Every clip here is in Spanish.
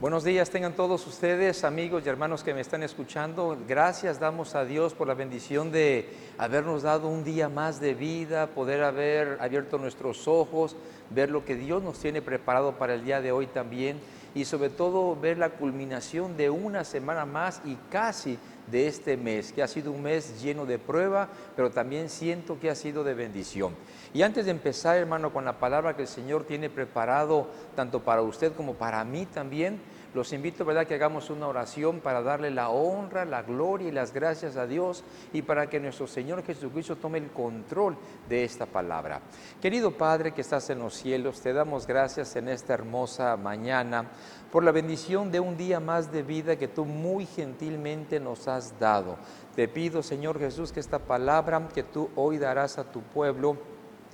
Buenos días tengan todos ustedes, amigos y hermanos que me están escuchando. Gracias damos a Dios por la bendición de habernos dado un día más de vida, poder haber abierto nuestros ojos, ver lo que Dios nos tiene preparado para el día de hoy también y sobre todo ver la culminación de una semana más y casi de este mes, que ha sido un mes lleno de prueba, pero también siento que ha sido de bendición. Y antes de empezar, hermano, con la palabra que el Señor tiene preparado tanto para usted como para mí también, los invito, ¿verdad?, que hagamos una oración para darle la honra, la gloria y las gracias a Dios y para que nuestro Señor Jesucristo tome el control de esta palabra. Querido Padre que estás en los cielos, te damos gracias en esta hermosa mañana por la bendición de un día más de vida que tú muy gentilmente nos has dado. Te pido, Señor Jesús, que esta palabra que tú hoy darás a tu pueblo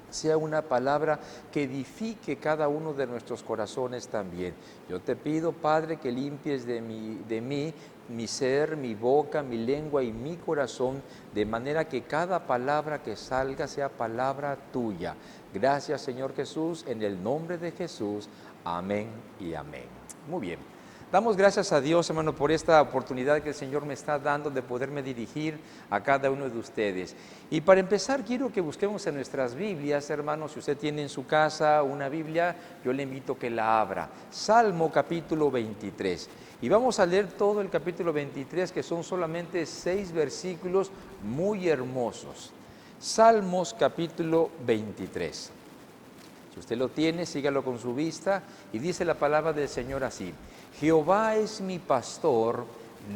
sea una palabra que edifique cada uno de nuestros corazones también. Yo te pido, Padre, que limpies de mí mi ser, mi boca, mi lengua y mi corazón, de manera que cada palabra que salga sea palabra tuya. Gracias, Señor Jesús, en el nombre de Jesús. Amén y amén. Muy bien. Damos gracias a Dios, hermano, por esta oportunidad que el Señor me está dando de poderme dirigir a cada uno de ustedes. Y para empezar, quiero que busquemos en nuestras Biblias, hermanos. Si usted tiene en su casa una Biblia, yo le invito a que la abra. Salmo capítulo 23. Y vamos a leer todo el capítulo 23, que son solamente 6 versículos muy hermosos. Salmos capítulo 23. Si usted lo tiene, sígalo con su vista y dice la palabra del Señor así: Jehová es mi pastor,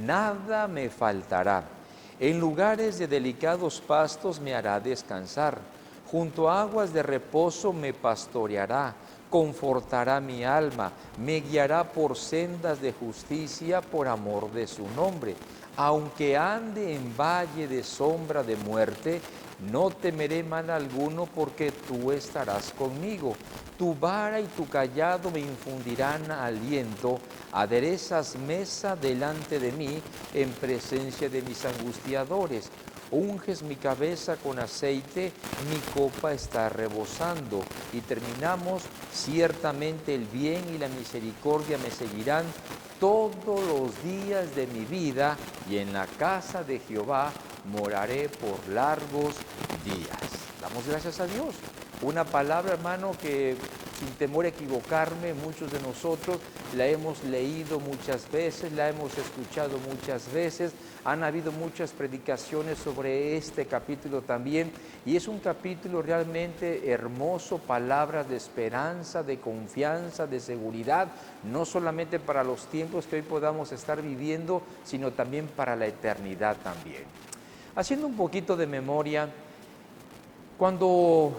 nada me faltará. En lugares de delicados pastos me hará descansar. Junto a aguas de reposo me pastoreará, confortará mi alma, me guiará por sendas de justicia por amor de su nombre. Aunque ande en valle de sombra de muerte, no temeré mal alguno, porque tú estarás conmigo. Tu vara y tu cayado me infundirán aliento. Aderezas mesa delante de mí en presencia de mis angustiadores. Unges mi cabeza con aceite, mi copa está rebosando. Y terminamos: ciertamente el bien y la misericordia me seguirán todos los días de mi vida, y en la casa de Jehová moraré por largos días. Damos gracias a Dios. Una palabra, hermano, que sin temor a equivocarme, muchos de nosotros la hemos leído muchas veces, la hemos escuchado muchas veces. Han habido muchas predicaciones sobre este capítulo también, y es un capítulo realmente hermoso, palabras de esperanza, de confianza, de seguridad, no solamente para los tiempos que hoy podamos estar viviendo, sino también para la eternidad también. Haciendo un poquito de memoria, cuando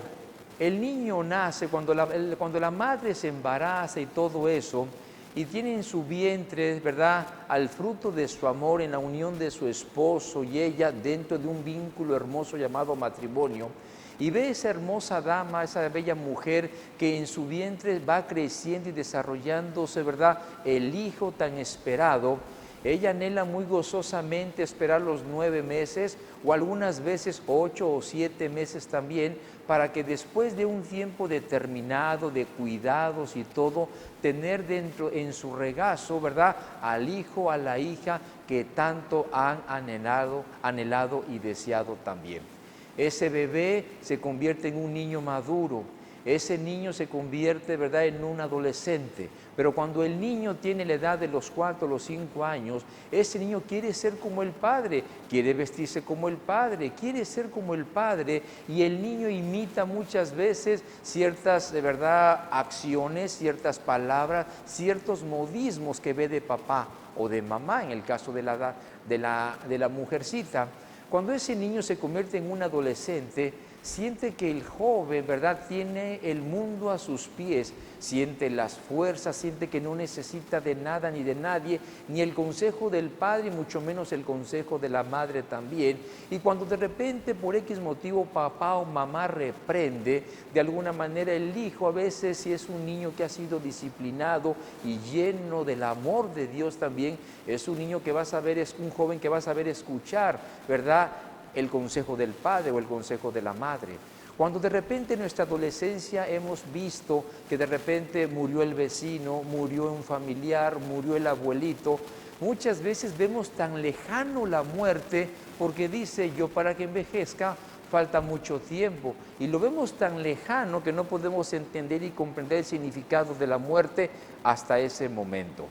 el niño nace, cuando la madre se embaraza y todo eso, y tiene en su vientre, ¿verdad?, al fruto de su amor en la unión de su esposo y ella dentro de un vínculo hermoso llamado matrimonio, y ve esa hermosa dama, esa bella mujer que en su vientre va creciendo y desarrollándose, ¿verdad?, el hijo tan esperado. Ella anhela muy gozosamente esperar los 9 meses o algunas veces 8 o 7 meses también, para que después de un tiempo determinado de cuidados y todo, tener dentro en su regazo, ¿verdad?, al hijo, a la hija que tanto han anhelado y deseado también. Ese bebé se convierte en un niño maduro. Ese niño se convierte, ¿verdad?, en un adolescente. Pero cuando el niño tiene la edad de los 4 o los 5 años, ese niño quiere ser como el padre, quiere vestirse como el padre, quiere ser como el padre, y el niño imita muchas veces ciertas, de verdad, acciones, ciertas palabras, ciertos modismos que ve de papá o de mamá, en el caso de la mujercita. Cuando ese niño se convierte en un adolescente, siente que el joven, ¿verdad?, tiene el mundo a sus pies, siente las fuerzas, siente que no necesita de nada ni de nadie, ni el consejo del padre, mucho menos el consejo de la madre también. Y cuando de repente, por X motivo, papá o mamá reprende, de alguna manera el hijo, a veces si es un niño que ha sido disciplinado y lleno del amor de Dios también, es un niño que va a saber, es un joven que va a saber escuchar, ¿verdad?, el consejo del padre o el consejo de la madre. Cuando de repente en nuestra adolescencia hemos visto que de repente murió el vecino, murió un familiar, murió el abuelito, muchas veces vemos tan lejano la muerte porque dice yo para que envejezca falta mucho tiempo y lo vemos tan lejano que no podemos entender y comprender el significado de la muerte hasta ese momento.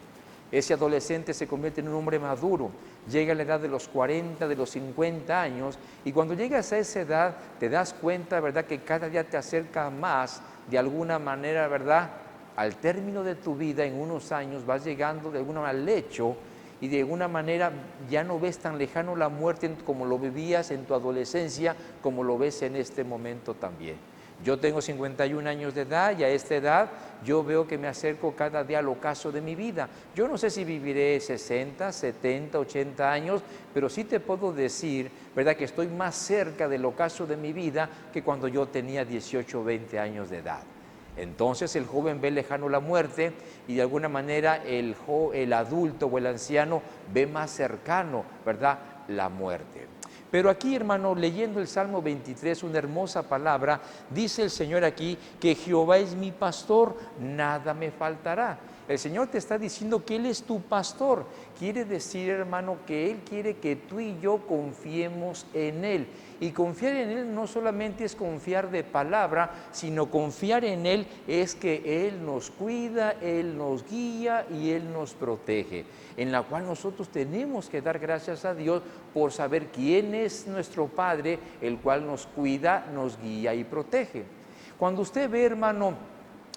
Ese adolescente se convierte en un hombre maduro, llega a la edad de los 40, de los 50 años y cuando llegas a esa edad te das cuenta, ¿verdad?, que cada día te acerca más de alguna manera, ¿verdad?, al término de tu vida. En unos años vas llegando de alguna manera al lecho y de alguna manera ya no ves tan lejano la muerte como lo vivías en tu adolescencia, como lo ves en este momento también. Yo tengo 51 años de edad y a esta edad yo veo que me acerco cada día al ocaso de mi vida. Yo no sé si viviré 60, 70, 80 años, pero sí te puedo decir, ¿verdad?, que estoy más cerca del ocaso de mi vida que cuando yo tenía 18 o 20 años de edad. Entonces el joven ve lejano la muerte y de alguna manera el adulto o el anciano ve más cercano, ¿verdad?, la muerte. Pero aquí, hermano, leyendo el Salmo 23, una hermosa palabra, dice el Señor aquí que Jehová es mi pastor, nada me faltará. El Señor te está diciendo que Él es tu pastor. Quiere decir, hermano, que Él quiere que tú y yo confiemos en Él. Y confiar en Él no solamente es confiar de palabra, sino confiar en Él es que Él nos cuida, Él nos guía y Él nos protege. En la cual nosotros tenemos que dar gracias a Dios por saber quién es nuestro Padre, el cual nos cuida, nos guía y protege. Cuando usted ve, hermano,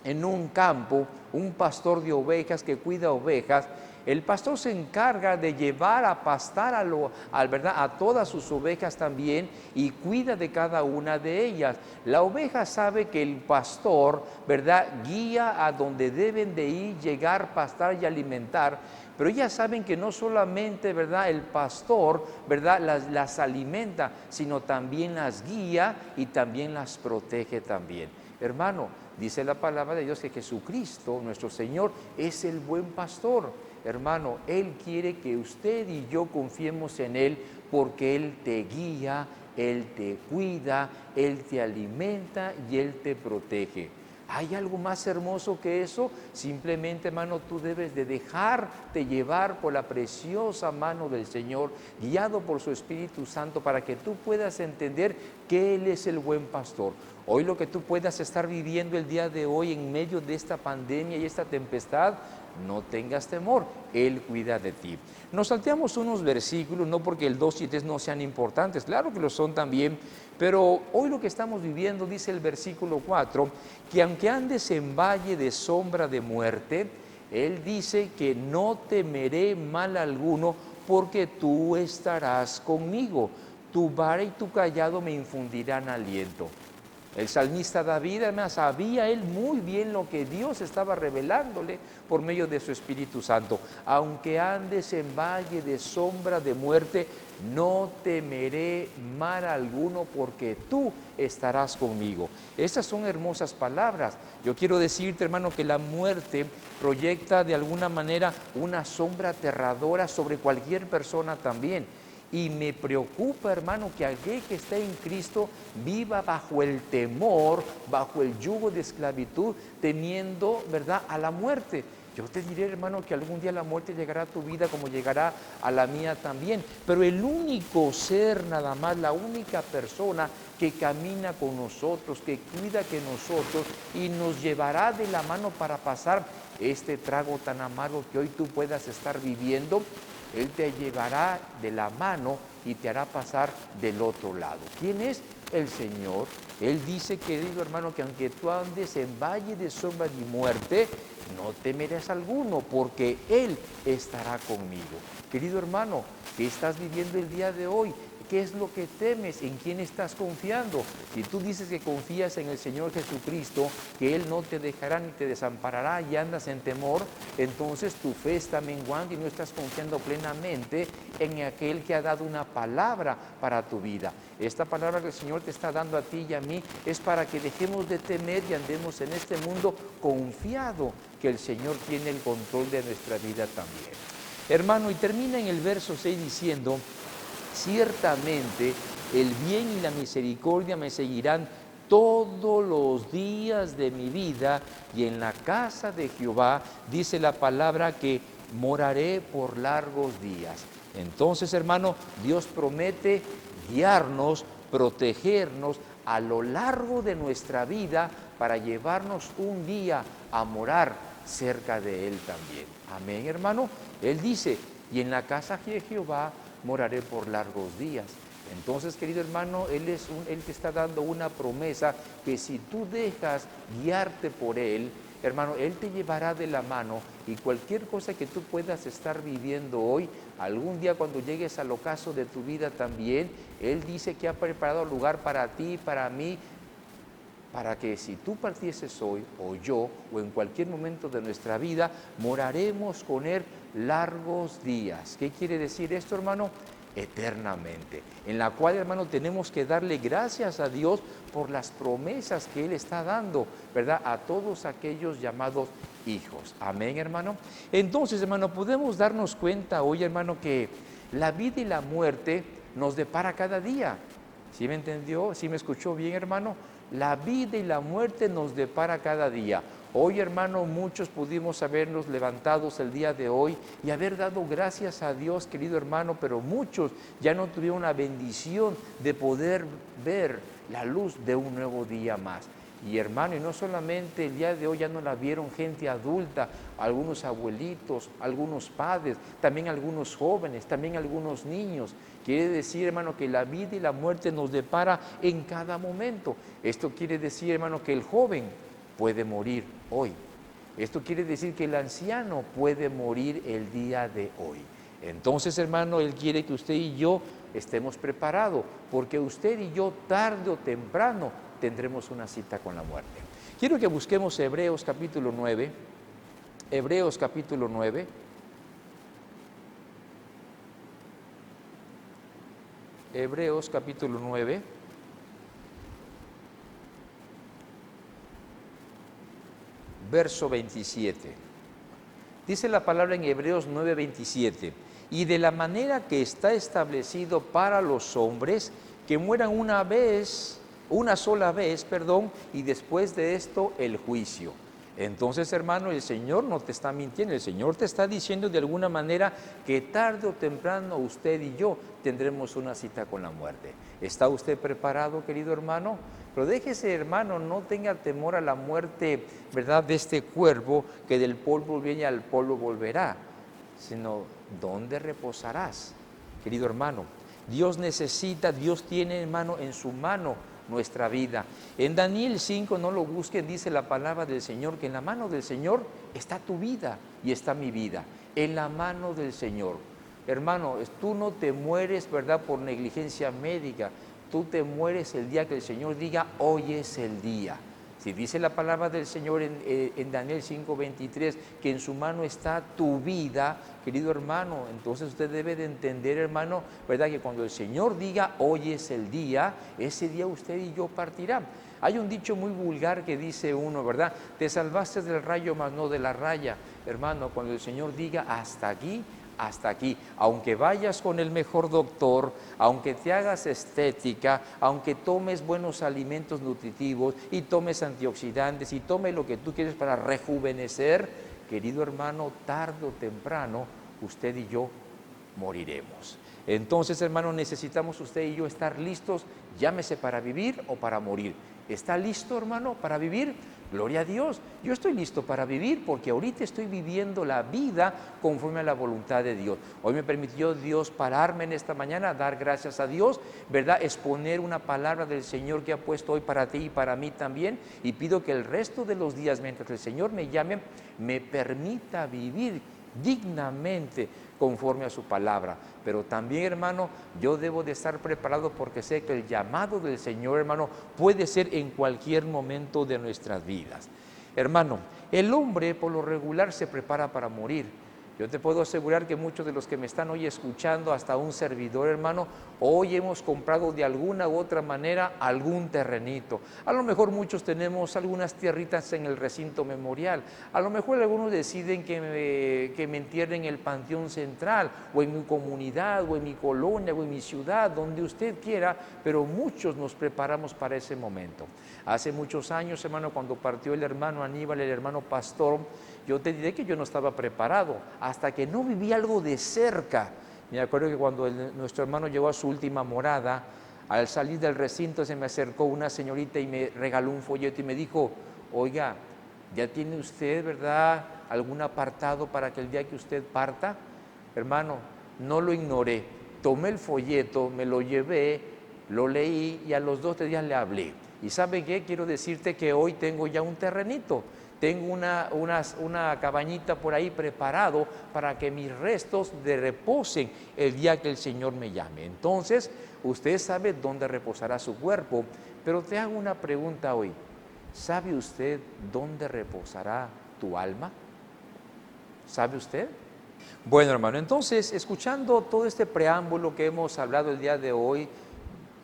en un campo, un pastor de ovejas que cuida ovejas, el pastor se encarga de llevar a pastar ¿verdad?, a todas sus ovejas también y cuida de cada una de ellas. La oveja sabe que el pastor, ¿verdad?, guía a donde deben de ir, llegar, pastar y alimentar, pero ellas saben que no solamente, ¿verdad?, el pastor, ¿verdad?, las alimenta, sino también las guía y también las protege también. Hermano, dice la palabra de Dios que Jesucristo, nuestro Señor, es el buen pastor. Hermano, Él quiere que usted y yo confiemos en Él porque Él te guía, Él te cuida, Él te alimenta y Él te protege. ¿Hay algo más hermoso que eso? Simplemente, hermano, tú debes de dejarte llevar por la preciosa mano del Señor, guiado por su Espíritu Santo, para que tú puedas entender que Él es el buen pastor. Hoy lo que tú puedas estar viviendo el día de hoy en medio de esta pandemia y esta tempestad, no tengas temor, Él cuida de ti. Nos salteamos unos versículos, no porque el 2 y 3 no sean importantes, claro que lo son también, pero hoy lo que estamos viviendo, dice el versículo 4, que aunque andes en valle de sombra de muerte, Él dice que no temeré mal alguno porque tú estarás conmigo, tu vara y tu cayado me infundirán aliento. El salmista David, además, sabía él muy bien lo que Dios estaba revelándole por medio de su Espíritu Santo. Aunque andes en valle de sombra de muerte, no temeré mal alguno porque tú estarás conmigo. Estas son hermosas palabras. Yo quiero decirte, hermano, que la muerte proyecta de alguna manera una sombra aterradora sobre cualquier persona también. Y me preocupa, hermano, que aquel que está en Cristo viva bajo el temor, bajo el yugo de esclavitud, temiendo, ¿verdad?, a la muerte. Yo te diré, hermano, que algún día la muerte llegará a tu vida como llegará a la mía también. Pero el único ser, nada más, la única persona que camina con nosotros, que cuida que nosotros y nos llevará de la mano para pasar este trago tan amargo que hoy tú puedas estar viviendo, Él te llevará de la mano y te hará pasar del otro lado. ¿Quién es? El Señor. Él dice, querido hermano, que aunque tú andes en valle de sombra y muerte, no temerás alguno, porque Él estará conmigo. Querido hermano, ¿qué estás viviendo el día de hoy? ¿Qué es lo que temes? ¿En quién estás confiando? Si tú dices que confías en el Señor Jesucristo, que Él no te dejará ni te desamparará y andas en temor, entonces tu fe está menguando y no estás confiando plenamente en aquel que ha dado una palabra para tu vida. Esta palabra que el Señor te está dando a ti y a mí es para que dejemos de temer y andemos en este mundo confiado que el Señor tiene el control de nuestra vida también. Hermano, y termina en el verso 6 diciendo: ciertamente el bien y la misericordia me seguirán todos los días de mi vida, y en la casa de Jehová, dice la palabra, que moraré por largos días. Entonces, hermano, Dios promete guiarnos, protegernos a lo largo de nuestra vida para llevarnos un día a morar cerca de Él también. Amén, hermano. Él dice, y en la casa de Jehová moraré por largos días. Entonces, querido hermano, Él te está dando una promesa que si tú dejas guiarte por Él, hermano, Él te llevará de la mano, y cualquier cosa que tú puedas estar viviendo hoy, algún día cuando llegues al ocaso de tu vida también, Él dice que ha preparado lugar para ti, para mí, para que si tú partieses hoy, o yo, o en cualquier momento de nuestra vida, moraremos con Él largos días. ¿Qué quiere decir esto, hermano? Eternamente, en la cual, hermano, tenemos que darle gracias a Dios por las promesas que Él está dando, ¿verdad?, a todos aquellos llamados hijos. Amén, hermano. Entonces, hermano, podemos darnos cuenta hoy, hermano, que la vida y la muerte nos depara cada día. ¿Sí me entendió? ¿Sí me escuchó bien, hermano? La vida y la muerte nos depara cada día. Hoy, hermano, muchos pudimos habernos levantados el día de hoy y haber dado gracias a Dios, querido hermano, pero muchos ya no tuvieron la bendición de poder ver la luz de un nuevo día más. Y hermano, y no solamente el día de hoy ya no la vieron gente adulta, algunos abuelitos, algunos padres, también algunos jóvenes, también algunos niños. Quiere decir, hermano, que la vida y la muerte nos depara en cada momento. Esto quiere decir, hermano, que el joven puede morir hoy. Esto quiere decir que el anciano puede morir el día de hoy. Entonces, hermano, Él quiere que usted y yo estemos preparados, porque usted y yo, tarde o temprano, tendremos una cita con la muerte. Quiero que busquemos Hebreos capítulo 9. Hebreos capítulo 9. Hebreos capítulo 9. Verso 27. Dice la palabra en Hebreos 9:27. Y de la manera que está establecido para los hombres que mueran una sola vez, y después de esto el juicio. Entonces, hermano, el Señor no te está mintiendo, el Señor te está diciendo de alguna manera que tarde o temprano usted y yo tendremos una cita con la muerte. ¿Está usted preparado, querido hermano? Pero déjese, hermano, no tenga temor a la muerte, ¿verdad?, de este cuerpo, que del polvo viene y al polvo volverá, sino ¿dónde reposarás, querido hermano? Dios tiene, hermano, en su mano nuestra vida. En Daniel 5, no lo busquen, dice la palabra del Señor, que en la mano del Señor está tu vida y está mi vida, en la mano del Señor. Hermano, tú no te mueres, ¿verdad?, por negligencia médica. Tú te mueres el día que el Señor diga, hoy es el día. Si dice la palabra del Señor en Daniel 5:23, que en su mano está tu vida, querido hermano, entonces usted debe de entender, hermano, ¿verdad?, que cuando el Señor diga, hoy es el día, ese día usted y yo partirán. Hay un dicho muy vulgar que dice uno, ¿verdad?, te salvaste del rayo, mas no de la raya. Hermano, cuando el Señor diga, hasta aquí, aunque vayas con el mejor doctor, aunque te hagas estética, aunque tomes buenos alimentos nutritivos y tomes antioxidantes y tome lo que tú quieres para rejuvenecer, querido hermano, tarde o temprano usted y yo moriremos. Entonces, hermano, necesitamos usted y yo estar listos, llámese para vivir o para morir. ¿Está listo, hermano, para vivir? Gloria a Dios. Yo estoy listo para vivir porque ahorita estoy viviendo la vida conforme a la voluntad de Dios. Hoy me permitió Dios pararme en esta mañana, dar gracias a Dios, ¿verdad?, exponer una palabra del Señor que ha puesto hoy para ti y para mí también. Y pido que el resto de los días, mientras el Señor me llame, me permita vivir dignamente conforme a su palabra. Pero también, hermano, yo debo de estar preparado porque sé que el llamado del Señor, hermano, puede ser en cualquier momento de nuestras vidas. Hermano, el hombre por lo regular se prepara para morir, Yo te puedo asegurar que muchos de los que me están hoy escuchando, hasta un servidor, hermano, hoy hemos comprado de alguna u otra manera algún terrenito. A lo mejor muchos tenemos algunas tierritas en el recinto memorial. A lo mejor algunos deciden que me entierren en el Panteón Central, o en mi comunidad, o en mi colonia, o en mi ciudad, donde usted quiera, pero muchos nos preparamos para ese momento. Hace muchos años, hermano, cuando partió el hermano Aníbal, el hermano pastor, yo te diré que yo no estaba preparado, hasta que no viví algo de cerca. Me acuerdo que cuando nuestro hermano llegó a su última morada, al salir del recinto se me acercó una señorita y me regaló un folleto y me dijo: oiga, ¿ya tiene usted, verdad, algún apartado para que el día que usted parta? Hermano, no lo ignoré, tomé el folleto, me lo llevé, lo leí y a los 2 días le hablé. ¿Y sabe qué? Quiero decirte que hoy tengo ya un terrenito. Tengo una cabañita por ahí preparado para que mis restos reposen el día que el Señor me llame. Entonces, usted sabe dónde reposará su cuerpo, pero te hago una pregunta hoy. ¿Sabe usted dónde reposará tu alma? ¿Sabe usted? Bueno, hermano, entonces, escuchando todo este preámbulo que hemos hablado el día de hoy,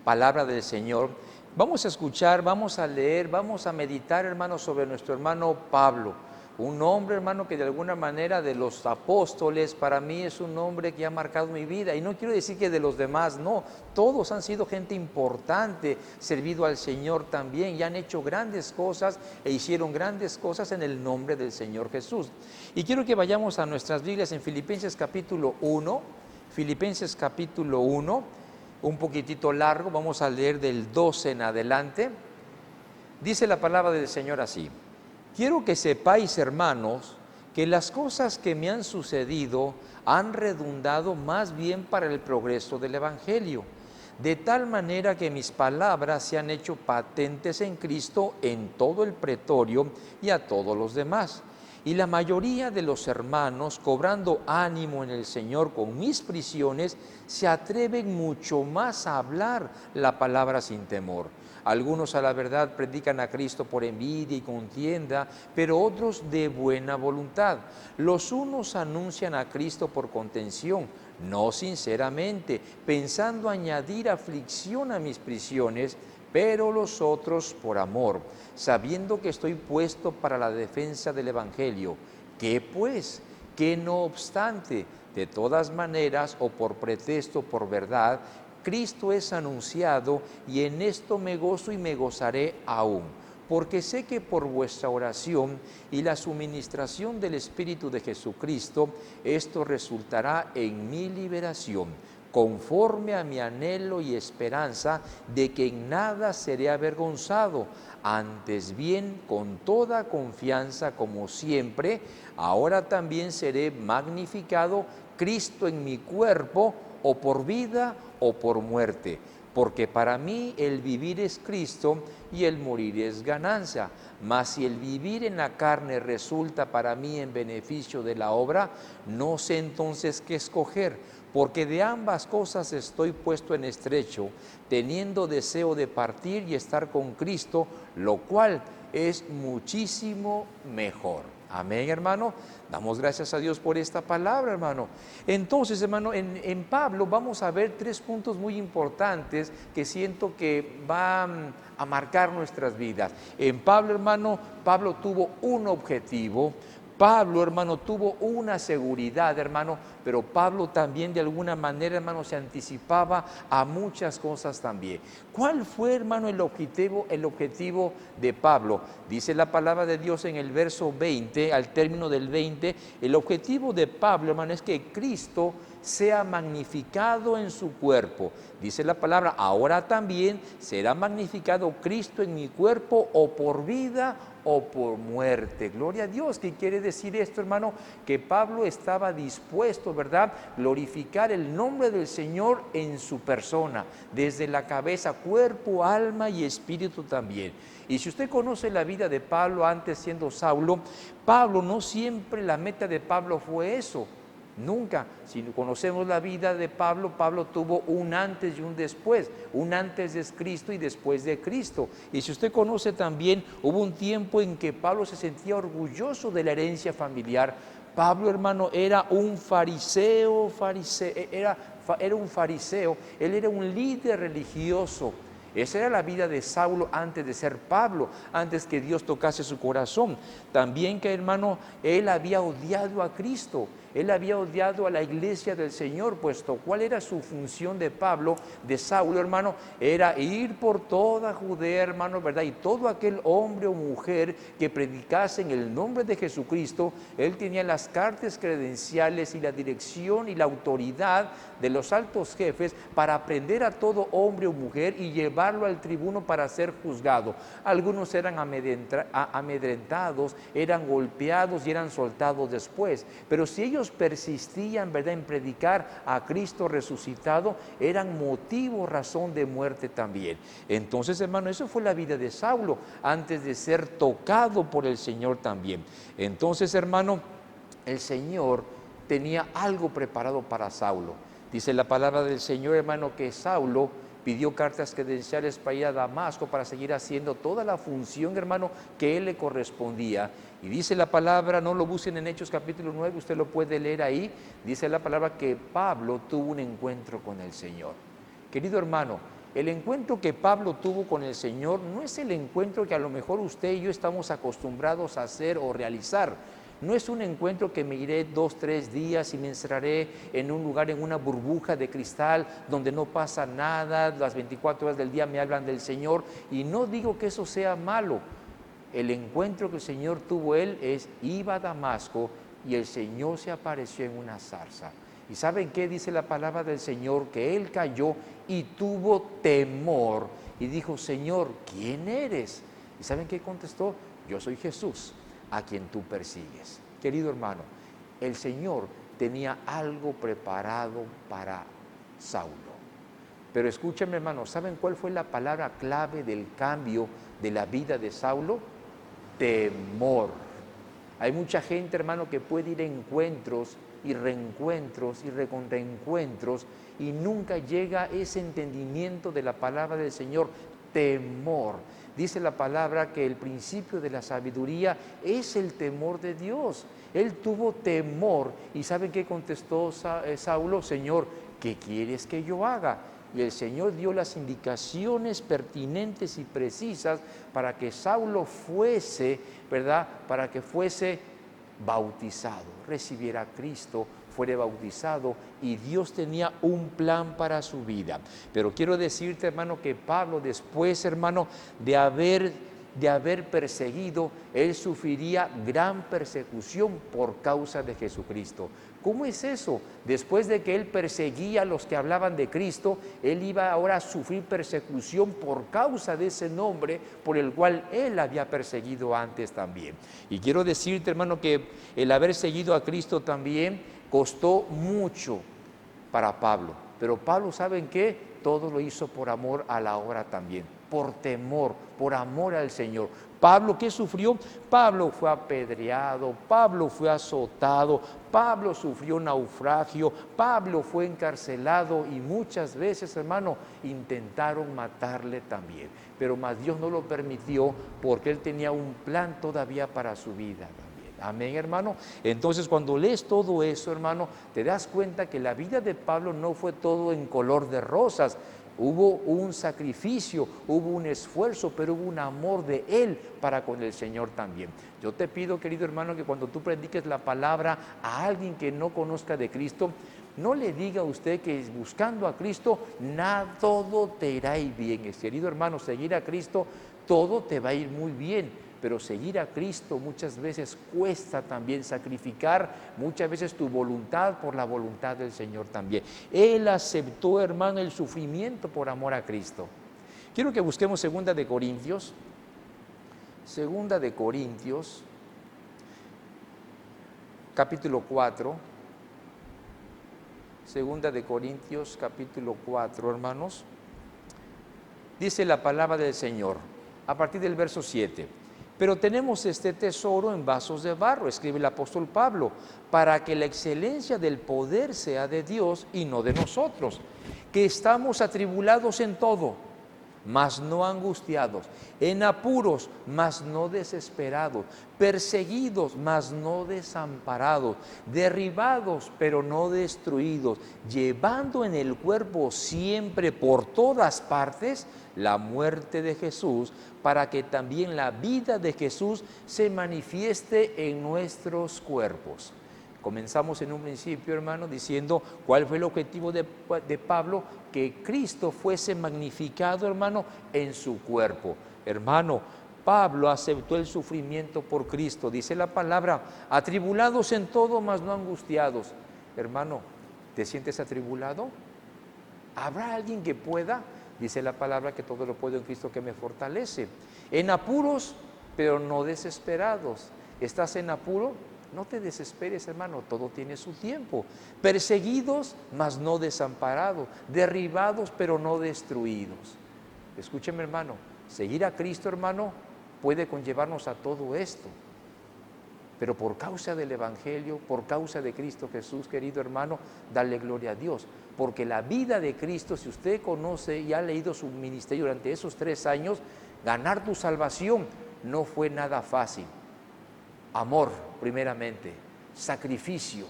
palabra del Señor, vamos a escuchar, vamos a leer, vamos a meditar, hermano, sobre nuestro hermano Pablo. Un hombre, hermano, que de alguna manera de los apóstoles, para mí es un hombre que ha marcado mi vida. Y no quiero decir que de los demás, no. Todos han sido gente importante, servido al Señor también, y han hecho grandes cosas e hicieron grandes cosas en el nombre del Señor Jesús. Y quiero que vayamos a nuestras Biblias en Filipenses capítulo 1, Filipenses capítulo 1, un poquitito largo, vamos a leer del 12 en adelante. Dice la palabra del Señor así: quiero que sepáis, hermanos, que las cosas que me han sucedido han redundado más bien para el progreso del Evangelio, de tal manera que mis palabras se han hecho patentes en Cristo en todo el pretorio y a todos los demás. Y la mayoría de los hermanos, cobrando ánimo en el Señor con mis prisiones, se atreven mucho más a hablar la palabra sin temor. Algunos a la verdad predican a Cristo por envidia y contienda, pero otros de buena voluntad. Los unos anuncian a Cristo por contención, no sinceramente, pensando añadir aflicción a mis prisiones, pero los otros por amor, sabiendo que estoy puesto para la defensa del Evangelio. ¿Qué pues? Que no obstante, de todas maneras, o por pretexto o por verdad, Cristo es anunciado, y en esto me gozo y me gozaré aún, porque sé que por vuestra oración y la suministración del Espíritu de Jesucristo, esto resultará en mi liberación, conforme a mi anhelo y esperanza de que en nada seré avergonzado, antes bien con toda confianza como siempre, ahora también seré magnificado Cristo en mi cuerpo, o por vida o por muerte, porque para mí el vivir es Cristo y el morir es ganancia. Mas si el vivir en la carne resulta para mí en beneficio de la obra, no sé entonces qué escoger, porque de ambas cosas estoy puesto en estrecho, teniendo deseo de partir y estar con Cristo, lo cual es muchísimo mejor. Amén, hermano. Damos gracias a Dios por esta palabra, hermano. Entonces, hermano, en Pablo vamos a ver 3 puntos muy importantes que siento que van a marcar nuestras vidas. En Pablo, hermano, Pablo tuvo un objetivo. Pablo, hermano, tuvo una seguridad, hermano, pero Pablo también de alguna manera, hermano, se anticipaba a muchas cosas también. ¿Cuál fue, hermano, el objetivo de Pablo? Dice la palabra de Dios en el verso 20, al término del 20, el objetivo de Pablo, hermano, es que Cristo sea magnificado en su cuerpo. Dice la palabra, ahora también será magnificado Cristo en mi cuerpo, o por vida o por muerte. Gloria a Dios. ¿Qué quiere decir esto, hermano? Que Pablo estaba dispuesto, ¿verdad?, glorificar el nombre del Señor en su persona, desde la cabeza, cuerpo, alma y espíritu también. Y si usted conoce la vida de Pablo antes siendo Saulo, Pablo no siempre la meta de Pablo fue eso. Nunca. Si conocemos la vida de Pablo, Pablo tuvo un antes y un después. Un antes de Cristo y después de Cristo. Y si usted conoce también, hubo un tiempo en que Pablo se sentía orgulloso de la herencia familiar. Pablo, hermano, era un fariseo, era un fariseo, él era un líder religioso. Esa era la vida de Saulo antes de ser Pablo, antes que Dios tocase su corazón. También que, hermano, él había odiado a Cristo, él había odiado a la iglesia del Señor, puesto ¿cuál era su función de Pablo, de Saulo, hermano? Era ir por toda Judea, hermano, ¿verdad? Y todo aquel hombre o mujer que predicase en el nombre de Jesucristo, él tenía las cartas credenciales y la dirección y la autoridad de los altos jefes para aprender a todo hombre o mujer y llevarlo al tribuno para ser juzgado. Algunos eran amedrentados, eran golpeados y eran soltados después, pero si ellos persistían, ¿verdad?, en predicar a Cristo resucitado, eran motivo, razón de muerte también. Entonces, hermano, eso fue la vida de Saulo antes de ser tocado por el Señor también. Entonces, hermano, el Señor tenía algo preparado para Saulo. Dice la palabra del Señor, hermano, que Saulo pidió cartas credenciales para ir a Damasco para seguir haciendo toda la función, hermano, que él le correspondía. Y dice la palabra, no lo busquen en Hechos capítulo 9, usted lo puede leer ahí, dice la palabra que Pablo tuvo un encuentro con el Señor. Querido hermano, el encuentro que Pablo tuvo con el Señor no es el encuentro que a lo mejor usted y yo estamos acostumbrados a hacer o realizar. No es un encuentro que me iré 2, 3 días y me encerraré en un lugar, en una burbuja de cristal donde no pasa nada, las 24 horas del día me hablan del Señor, y no digo que eso sea malo. El encuentro que el Señor tuvo él iba a Damasco y el Señor se apareció en una zarza. ¿Y saben qué dice la palabra del Señor? Que él cayó y tuvo temor y dijo, Señor, ¿quién eres? ¿Y saben qué contestó? Yo soy Jesús, a quien tú persigues. Querido hermano, el Señor tenía algo preparado para Saulo. Pero escúchame, hermano, ¿saben cuál fue la palabra clave del cambio de la vida de Saulo? Temor. Hay mucha gente, hermano, que puede ir a encuentros y reencuentros y recontraencuentros y nunca llega ese entendimiento de la palabra del Señor. Temor. Dice la palabra que el principio de la sabiduría es el temor de Dios. Él tuvo temor y ¿saben qué contestó Saulo? Señor, ¿qué quieres que yo haga? Y el Señor dio las indicaciones pertinentes y precisas para que Saulo fuese, ¿verdad?, para que fuese bautizado, recibiera a Cristo, fuera bautizado, y Dios tenía un plan para su vida. Pero quiero decirte, hermano, que Pablo después, hermano, de haber perseguido, él sufriría gran persecución por causa de Jesucristo. ¿Cómo es eso? Después de que él perseguía a los que hablaban de Cristo, él iba ahora a sufrir persecución por causa de ese nombre por el cual él había perseguido antes también. Y quiero decirte, hermano, que el haber seguido a Cristo también costó mucho para Pablo. Pero Pablo, ¿saben qué? Todo lo hizo por amor a la obra también, por temor, por amor al Señor. Pablo, ¿qué sufrió? Pablo fue apedreado, Pablo fue azotado, Pablo sufrió naufragio, Pablo fue encarcelado y muchas veces, hermano, intentaron matarle también. Pero más Dios no lo permitió porque él tenía un plan todavía para su vida también. Amén, hermano. Entonces, cuando lees todo eso, hermano, te das cuenta que la vida de Pablo no fue todo en color de rosas. Hubo un sacrificio, hubo un esfuerzo, pero hubo un amor de él para con el Señor también. Yo te pido, querido hermano, que cuando tú prediques la palabra a alguien que no conozca de Cristo, no le diga a usted que buscando a Cristo, todo te irá bien. Querido hermano, seguir a Cristo, todo te va a ir muy bien. Pero seguir a Cristo muchas veces cuesta también sacrificar muchas veces tu voluntad por la voluntad del Señor también. Él aceptó, hermano, el sufrimiento por amor a Cristo. Quiero que busquemos Segunda de Corintios, capítulo 4. Segunda de Corintios, capítulo 4, hermanos. Dice la palabra del Señor, a partir del verso 7. Pero tenemos este tesoro en vasos de barro, escribe el apóstol Pablo, para que la excelencia del poder sea de Dios y no de nosotros, que estamos atribulados en todo, mas no angustiados, en apuros, mas no desesperados, perseguidos, mas no desamparados, derribados, pero no destruidos, llevando en el cuerpo siempre por todas partes la muerte de Jesús, para que también la vida de Jesús se manifieste en nuestros cuerpos. Comenzamos en un principio, hermano, diciendo cuál fue el objetivo de Pablo: que Cristo fuese magnificado, hermano, en su cuerpo. Hermano, Pablo aceptó el sufrimiento por Cristo. Dice la palabra: atribulados en todo, mas no angustiados. Hermano, ¿te sientes atribulado? ¿Habrá alguien que pueda? Dice la palabra que todo lo puedo en Cristo que me fortalece. En apuros, pero no desesperados. ¿Estás en apuro? No te desesperes, hermano, todo tiene su tiempo. Perseguidos, mas no desamparados. Derribados, pero no destruidos. Escúcheme, hermano, seguir a Cristo, hermano, puede conllevarnos a todo esto. Pero por causa del Evangelio, por causa de Cristo Jesús, querido hermano, dale gloria a Dios. Porque la vida de Cristo, si usted conoce y ha leído su ministerio durante esos 3 años, ganar tu salvación no fue nada fácil. Amor, primeramente, sacrificio,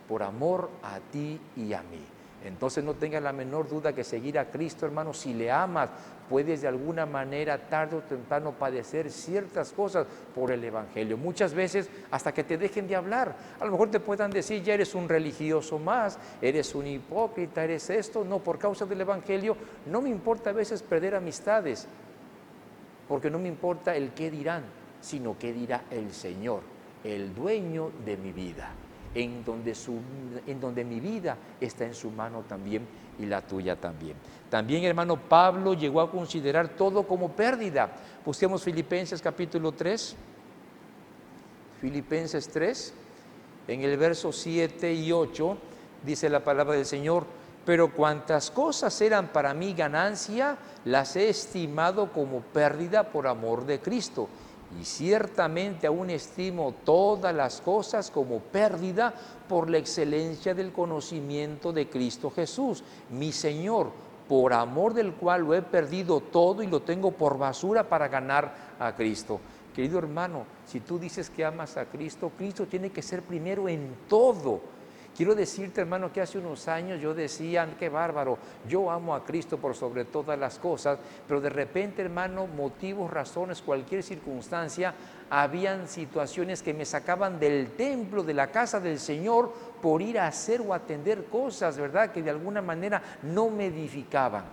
por amor a ti y a mí. Entonces no tengas la menor duda que seguir a Cristo, hermano, si le amas, puedes de alguna manera tarde o temprano padecer ciertas cosas por el Evangelio. Muchas veces hasta que te dejen de hablar. A lo mejor te puedan decir: ya eres un religioso más, eres un hipócrita, eres esto. No, por causa del Evangelio no me importa a veces perder amistades, porque no me importa el qué dirán, sino qué dirá el Señor, el dueño de mi vida, en donde mi vida está en su mano también y la tuya también. También, hermano, Pablo llegó a considerar todo como pérdida. Busquemos Filipenses capítulo 3, Filipenses 3, en el verso 7 y 8, dice la palabra del Señor: pero cuantas cosas eran para mí ganancia, las he estimado como pérdida por amor de Cristo. Y ciertamente aún estimo todas las cosas como pérdida por la excelencia del conocimiento de Cristo Jesús, mi Señor, por amor del cual lo he perdido todo y lo tengo por basura para ganar a Cristo. Querido hermano, si tú dices que amas a Cristo, Cristo tiene que ser primero en todo. Quiero decirte, hermano, que hace unos años yo decía: qué bárbaro, yo amo a Cristo por sobre todas las cosas, pero de repente, hermano, motivos, razones, cualquier circunstancia, habían situaciones que me sacaban del templo, de la casa del Señor, por ir a hacer o atender cosas, ¿verdad?, que de alguna manera no me edificaban.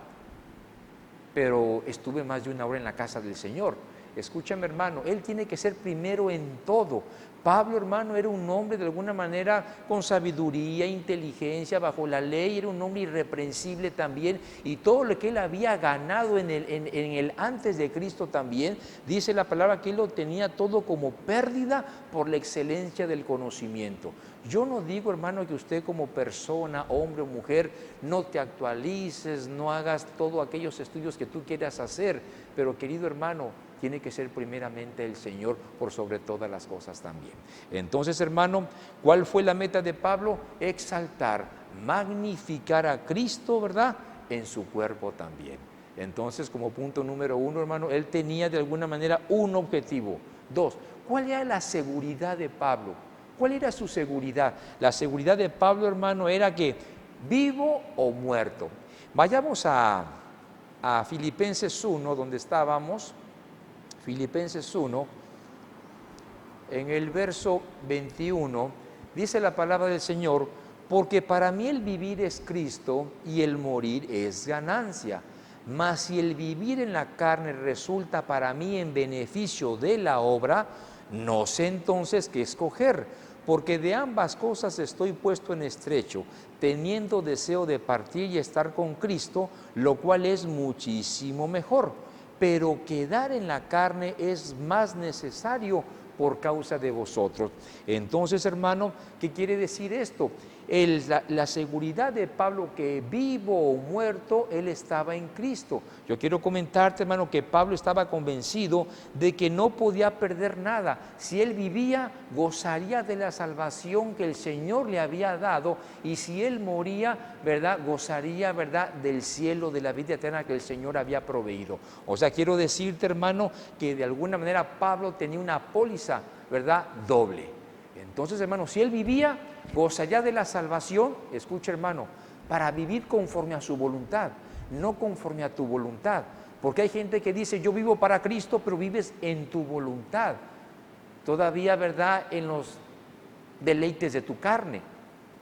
Pero estuve más de 1 hora en la casa del Señor. Escúchame, hermano, Él tiene que ser primero en todo. Pablo, hermano, era un hombre de alguna manera con sabiduría, inteligencia, bajo la ley, era un hombre irreprensible también, y todo lo que él había ganado en el antes de Cristo también, dice la palabra que él lo tenía todo como pérdida por la excelencia del conocimiento. Yo no digo, hermano, que usted como persona, hombre o mujer, no te actualices, no hagas todos aquellos estudios que tú quieras hacer, pero querido hermano, tiene que ser primeramente el Señor por sobre todas las cosas también. Entonces, hermano, ¿cuál fue la meta de Pablo? Exaltar, magnificar a Cristo, ¿verdad?, en su cuerpo también. Entonces, como punto número 1, hermano, él tenía de alguna manera un objetivo. 2, ¿cuál era la seguridad de Pablo? ¿Cuál era su seguridad? La seguridad de Pablo, hermano, era que vivo o muerto. Vayamos a Filipenses 1, donde estábamos. Filipenses 1, en el verso 21, dice la palabra del Señor: porque para mí el vivir es Cristo y el morir es ganancia. Mas si el vivir en la carne resulta para mí en beneficio de la obra, no sé entonces qué escoger, porque de ambas cosas estoy puesto en estrecho, teniendo deseo de partir y estar con Cristo, lo cual es muchísimo mejor. Pero quedar en la carne es más necesario por causa de vosotros. Entonces, hermano, ¿qué quiere decir esto? La seguridad de Pablo, que vivo o muerto, él estaba en Cristo. Yo quiero comentarte, hermano, que Pablo estaba convencido de que no podía perder nada. Si él vivía, gozaría de la salvación que el Señor le había dado, y si él moría, ¿verdad?, gozaría, ¿verdad?, del cielo, de la vida eterna que el Señor había proveído. O sea, quiero decirte, hermano, que de alguna manera Pablo tenía una póliza, ¿verdad?, doble. Entonces, hermano, si él vivía, gozaría de la salvación, escucha, hermano, para vivir conforme a su voluntad, no conforme a tu voluntad. Porque hay gente que dice, yo vivo para Cristo, pero vives en tu voluntad. Todavía, ¿verdad?, en los deleites de tu carne,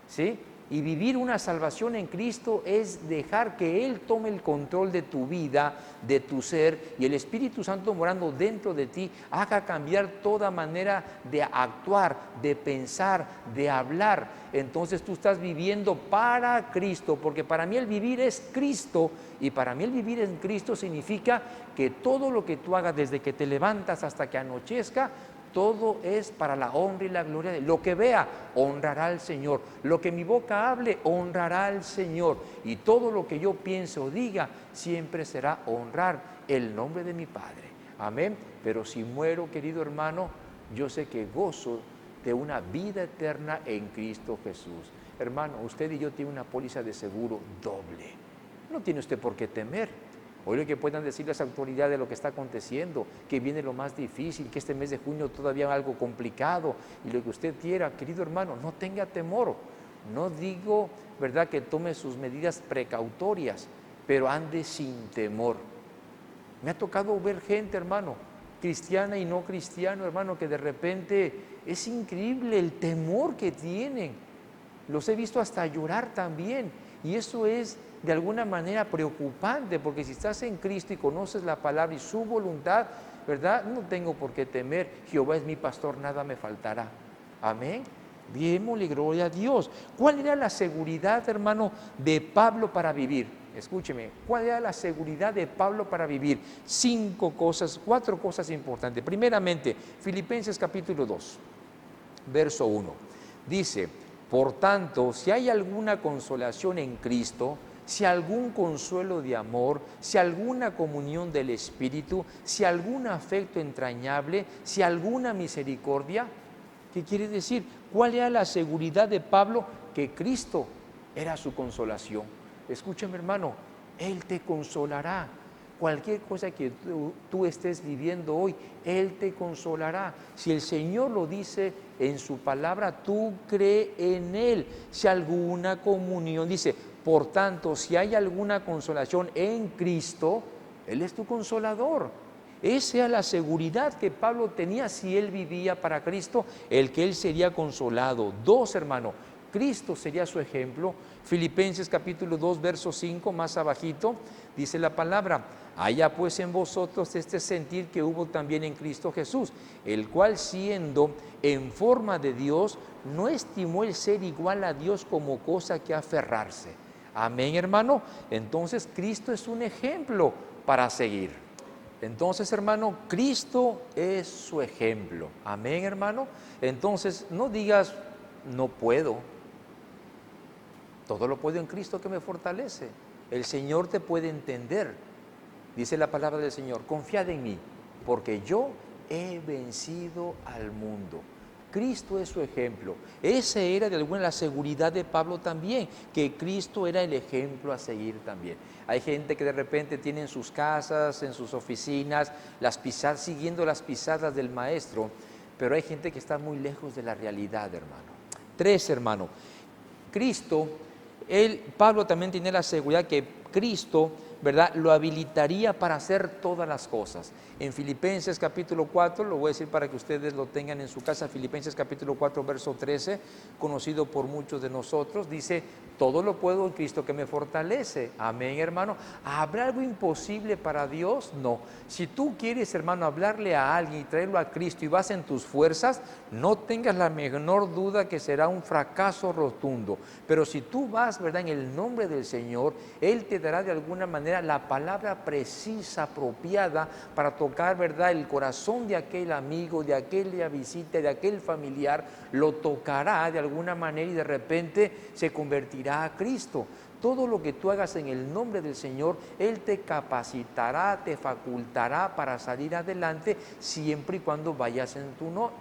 ¿sí? Y vivir una salvación en Cristo es dejar que Él tome el control de tu vida, de tu ser, y el Espíritu Santo morando dentro de ti haga cambiar toda manera de actuar, de pensar, de hablar. Entonces tú estás viviendo para Cristo, porque para mí el vivir es Cristo, y para mí el vivir en Cristo significa que todo lo que tú hagas desde que te levantas hasta que anochezca, todo es para la honra y la gloria de Él. Lo que vea, honrará al Señor. Lo que mi boca hable, honrará al Señor. Y todo lo que yo piense o diga, siempre será honrar el nombre de mi Padre. Amén. Pero si muero, querido hermano, yo sé que gozo de una vida eterna en Cristo Jesús. Hermano, usted y yo tiene una póliza de seguro doble. No tiene usted por qué temer. Oye, que puedan decir las autoridades de lo que está aconteciendo, que viene lo más difícil, que este mes de junio todavía algo complicado, y lo que usted quiera, querido hermano, no tenga temor. No digo, ¿verdad?, que tome sus medidas precautorias, pero ande sin temor. Me ha tocado ver gente, hermano, cristiana y no cristiano, hermano, que de repente es increíble el temor que tienen. Los he visto hasta llorar también, y eso es de alguna manera preocupante, porque si estás en Cristo y conoces la palabra y su voluntad, ¿verdad?, no tengo por qué temer. Jehová es mi pastor, nada me faltará. Amén. Démosle gloria a Dios. ¿Cuál era la seguridad, hermano, de Pablo para vivir? Escúcheme, ¿cuál era la seguridad de Pablo para vivir? 4 cosas importantes. Primeramente, Filipenses capítulo 2, verso 1. Dice: por tanto, si hay alguna consolación en Cristo, si algún consuelo de amor, si alguna comunión del Espíritu, si algún afecto entrañable, si alguna misericordia. ¿Qué quiere decir? ¿Cuál era la seguridad de Pablo? Que Cristo era su consolación. Escúchame, hermano, Él te consolará. Cualquier cosa que tú estés viviendo hoy, Él te consolará. Si el Señor lo dice en su palabra, tú cree en Él. Si alguna comunión, dice, por tanto, si hay alguna consolación en Cristo, Él es tu consolador. Esa era la seguridad que Pablo tenía si él vivía para Cristo, el que él sería consolado. 2, hermano, Cristo sería su ejemplo. Filipenses capítulo 2, verso 5, más abajito, dice la palabra: haya pues en vosotros este sentir que hubo también en Cristo Jesús, el cual, siendo en forma de Dios, no estimó el ser igual a Dios como cosa que aferrarse. Amén, hermano. Entonces Cristo es un ejemplo para seguir. Entonces, hermano, Cristo es su ejemplo. Amén, hermano. Entonces, no digas, no puedo. Todo lo puedo en Cristo que me fortalece. El Señor te puede entender. Dice la palabra del Señor: confiad en mí, porque yo he vencido al mundo. Cristo es su ejemplo. Esa era de alguna la seguridad de Pablo también, que Cristo era el ejemplo a seguir también. Hay gente que de repente tiene en sus casas, en sus oficinas, siguiendo las pisadas del Maestro, pero hay gente que está muy lejos de la realidad, hermano. 3, hermano, Pablo también tiene la seguridad que Cristo, ¿verdad?, lo habilitaría para hacer todas las cosas. En Filipenses capítulo 4, lo voy a decir para que ustedes lo tengan en su casa, Filipenses capítulo 4, verso 13, conocido por muchos de nosotros, dice: todo lo puedo en Cristo que me fortalece. Amén, hermano. ¿Habrá algo imposible para Dios? No. Si tú quieres, hermano, hablarle a alguien y traerlo a Cristo y vas en tus fuerzas, no tengas la menor duda que será un fracaso rotundo. Pero si tú vas, ¿verdad?, en el nombre del Señor, Él te dará de alguna manera manera la palabra precisa, apropiada para tocar, ¿verdad?, el corazón de aquel amigo, de aquella visita, de aquel familiar, lo tocará de alguna manera y de repente se convertirá a Cristo. Todo lo que tú hagas en el nombre del Señor, Él te capacitará, te facultará para salir adelante siempre y cuando vayas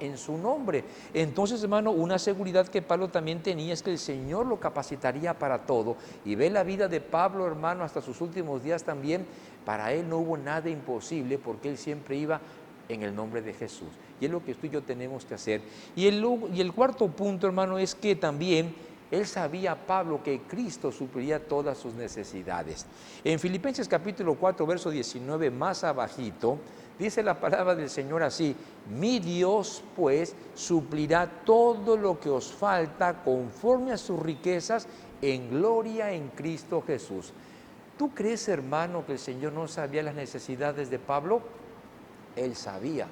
en su nombre. Entonces, hermano, una seguridad que Pablo también tenía es que el Señor lo capacitaría para todo. Y ve la vida de Pablo, hermano, hasta sus últimos días también. Para él no hubo nada imposible porque él siempre iba en el nombre de Jesús. Y es lo que tú y yo tenemos que hacer. Y el cuarto punto, hermano, es que también él sabía, Pablo, que Cristo supliría todas sus necesidades. En Filipenses capítulo 4, verso 19, más abajito, dice la palabra del Señor así: mi Dios, pues, suplirá todo lo que os falta conforme a sus riquezas en gloria en Cristo Jesús. ¿Tú crees, hermano, que el Señor no sabía las necesidades de Pablo? Él sabía.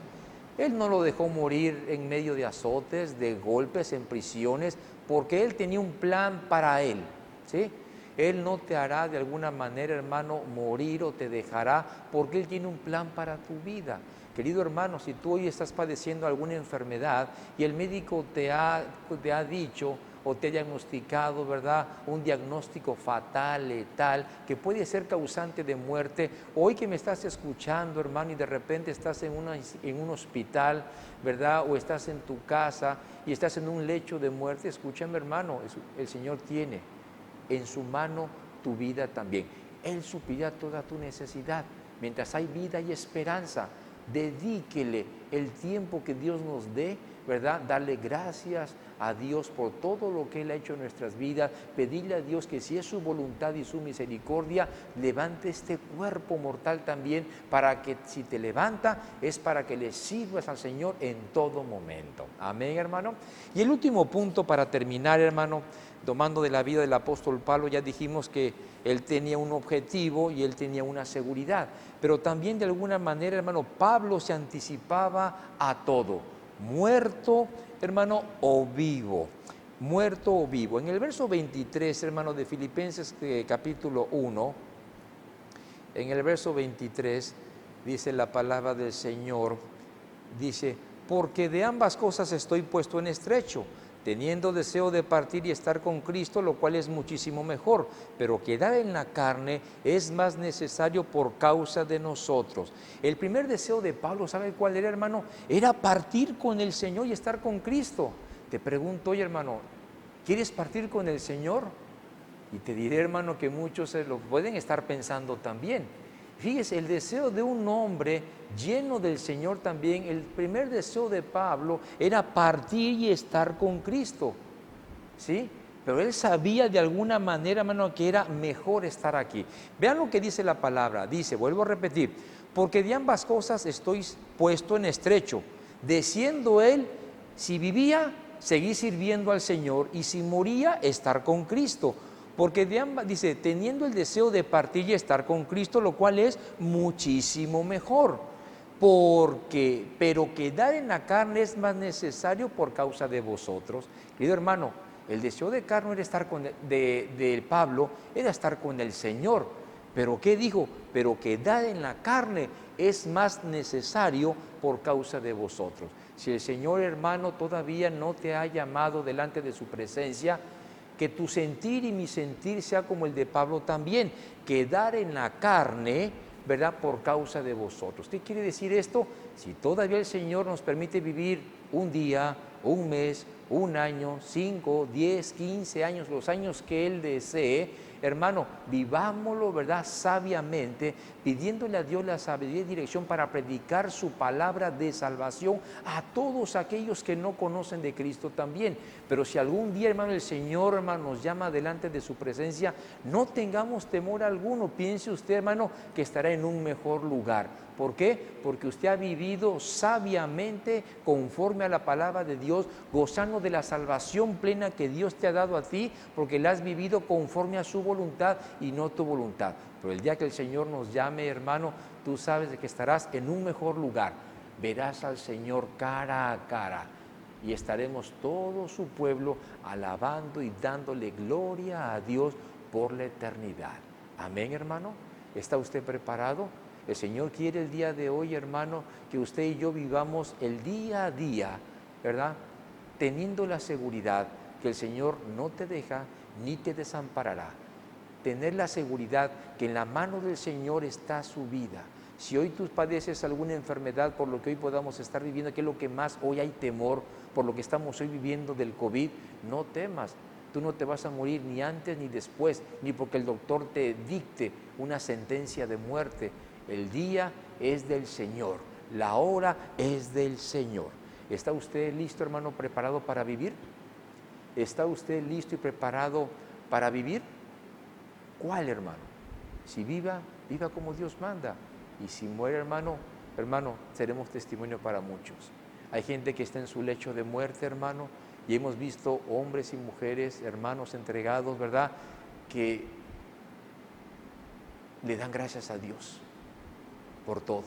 Él no lo dejó morir en medio de azotes, de golpes, en prisiones, porque Él tenía un plan para él, ¿sí? Él no te hará de alguna manera, hermano, morir o te dejará, porque Él tiene un plan para tu vida. Querido hermano, si tú hoy estás padeciendo alguna enfermedad y el médico te ha dicho o te ha diagnosticado, ¿verdad?, un diagnóstico fatal, letal, que puede ser causante de muerte. Hoy que me estás escuchando, hermano, y de repente estás en un hospital, ¿verdad?, o estás en tu casa y estás en un lecho de muerte, escúchame, hermano, el Señor tiene en su mano tu vida también. Él suplirá toda tu necesidad. Mientras hay vida y esperanza, dedíquele el tiempo que Dios nos dé, ¿verdad? Darle gracias a Dios por todo lo que Él ha hecho en nuestras vidas, pedirle a Dios que si es su voluntad y su misericordia, levante este cuerpo mortal también, para que si te levanta es para que le sirvas al Señor en todo momento. Amén, hermano. Y el último punto para terminar, hermano, tomando de la vida del apóstol Pablo, ya dijimos que él tenía un objetivo y él tenía una seguridad, pero también de alguna manera, hermano, Pablo se anticipaba a todo, muerto, hermano, o vivo, muerto o vivo. En el verso 23, hermano, de Filipenses capítulo 1, en el verso 23 dice la palabra del Señor, dice: porque de ambas cosas estoy puesto en estrecho, teniendo deseo de partir y estar con Cristo, lo cual es muchísimo mejor, pero quedar en la carne es más necesario por causa de nosotros. El primer deseo de Pablo, ¿sabe cuál era, hermano? Era partir con el Señor y estar con Cristo. Te pregunto, oye, hermano, ¿quieres partir con el Señor? Y te diré, hermano, que muchos se lo pueden estar pensando también. Fíjese, el deseo de un hombre lleno del Señor también, el primer deseo de Pablo era partir y estar con Cristo, ¿sí? Pero él sabía de alguna manera, hermano, que era mejor estar aquí. Vean lo que dice la palabra, dice, vuelvo a repetir, porque de ambas cosas estoy puesto en estrecho, deseando él, si vivía, seguir sirviendo al Señor, y si moría, estar con Cristo. Porque de ambas, dice, teniendo el deseo de partir y estar con Cristo, lo cual es muchísimo mejor. Pero quedar en la carne es más necesario por causa de vosotros. Querido hermano, el deseo de carne era estar de Pablo, era estar con el Señor. Pero ¿qué dijo? Pero quedar en la carne es más necesario por causa de vosotros. Si el Señor, hermano, todavía no te ha llamado delante de su presencia, que tu sentir y mi sentir sea como el de Pablo también, quedar en la carne, ¿verdad?, por causa de vosotros. ¿Qué quiere decir esto? Si todavía el Señor nos permite vivir un día, un mes, un año, 5, 10, 15 años, los años que Él desee, hermano, vivámoslo, ¿verdad?, sabiamente, pidiéndole a Dios la sabiduría y dirección para predicar su palabra de salvación a todos aquellos que no conocen de Cristo también. Pero si algún día, hermano, el Señor, hermano, nos llama delante de su presencia, no tengamos temor alguno. Piense usted, hermano, que estará en un mejor lugar. ¿Por qué? Porque usted ha vivido sabiamente conforme a la palabra de Dios, gozando de la salvación plena que Dios te ha dado a ti, porque la has vivido conforme a su voluntad y no tu voluntad. Pero el día que el Señor nos llame, hermano, tú sabes de que estarás en un mejor lugar. Verás al Señor cara a cara y estaremos todo su pueblo alabando y dándole gloria a Dios por la eternidad. Amén, hermano. ¿Está usted preparado? El Señor quiere el día de hoy, hermano, que usted y yo vivamos el día a día, ¿verdad? Teniendo la seguridad que el Señor no te deja ni te desamparará. Tener la seguridad que en la mano del Señor está su vida. Si hoy tú padeces alguna enfermedad por lo que hoy podamos estar viviendo, que es lo que más hoy hay temor, por lo que estamos hoy viviendo del COVID, no temas. Tú no te vas a morir ni antes ni después, ni porque el doctor te dicte una sentencia de muerte. El día es del Señor, la hora es del Señor. ¿Está usted listo, hermano, preparado para vivir? ¿Está usted listo y preparado para vivir? ¿Cuál, hermano? Si viva, viva como Dios manda. Y si muere, hermano, seremos testimonio para muchos. Hay gente que está en su lecho de muerte, hermano, y hemos visto hombres y mujeres, hermanos entregados, ¿verdad?, que le dan gracias a Dios por todo,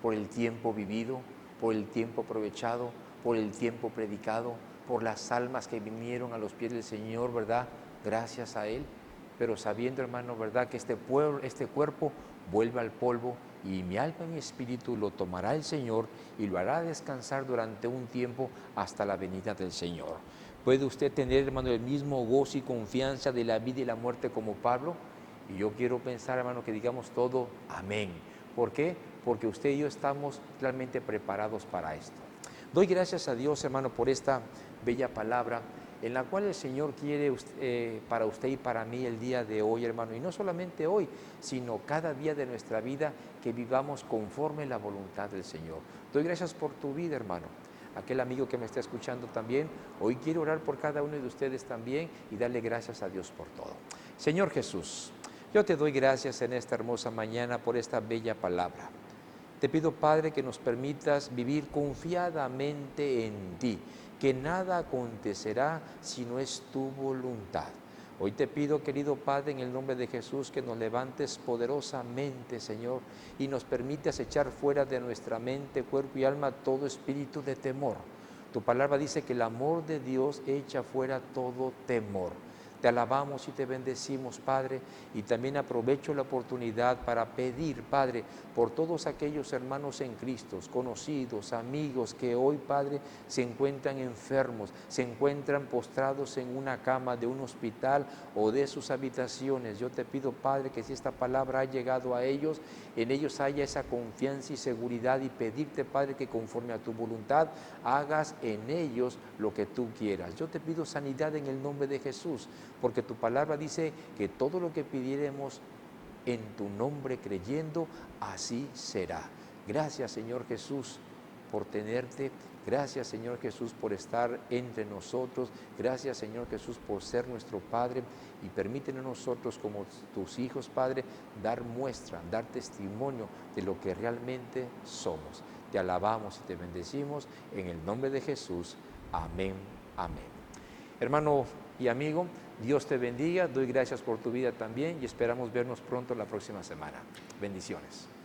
por el tiempo vivido, por el tiempo aprovechado, por el tiempo predicado, por las almas que vinieron a los pies del Señor, ¿verdad?, gracias a Él, pero sabiendo, hermano, ¿verdad?, que este cuerpo vuelve al polvo, y mi alma y mi espíritu lo tomará el Señor y lo hará descansar durante un tiempo hasta la venida del Señor. ¿Puede usted tener, hermano, el mismo gozo y confianza de la vida y la muerte como Pablo? Y yo quiero pensar, hermano, que digamos todo amén. ¿Por qué? Porque usted y yo estamos realmente preparados para esto. Doy gracias a Dios, hermano, por esta bella palabra en la cual el Señor quiere para usted y para mí el día de hoy, hermano, y no solamente hoy, sino cada día de nuestra vida, que vivamos conforme la voluntad del Señor. Doy gracias por tu vida, hermano. Aquel amigo que me está escuchando también, hoy quiero orar por cada uno de ustedes también y darle gracias a Dios por todo. Señor Jesús, yo te doy gracias en esta hermosa mañana por esta bella palabra. Te pido, Padre, que nos permitas vivir confiadamente en ti, que nada acontecerá si no es tu voluntad. Hoy te pido, querido Padre, en el nombre de Jesús, que nos levantes poderosamente, Señor, y nos permitas echar fuera de nuestra mente, cuerpo y alma todo espíritu de temor. Tu palabra dice que el amor de Dios echa fuera todo temor. Te alabamos y te bendecimos, Padre, y también aprovecho la oportunidad para pedir, Padre, por todos aquellos hermanos en Cristo, conocidos, amigos, que hoy, Padre, se encuentran enfermos, se encuentran postrados en una cama de un hospital o de sus habitaciones. Yo te pido, Padre, que si esta palabra ha llegado a ellos, en ellos haya esa confianza y seguridad, y pedirte, Padre, que conforme a tu voluntad hagas en ellos lo que tú quieras. Yo te pido sanidad en el nombre de Jesús, porque tu palabra dice que todo lo que pidiéremos en tu nombre creyendo, así será. Gracias, Señor Jesús, por tenerte. Gracias, Señor Jesús, por estar entre nosotros. Gracias, Señor Jesús, por ser nuestro Padre, y permítenos nosotros, como tus hijos, Padre, dar muestra, dar testimonio de lo que realmente somos. Te alabamos y te bendecimos en el nombre de Jesús. Amén, amén. Hermano y amigo, Dios te bendiga. Doy gracias por tu vida también y esperamos vernos pronto la próxima semana. Bendiciones.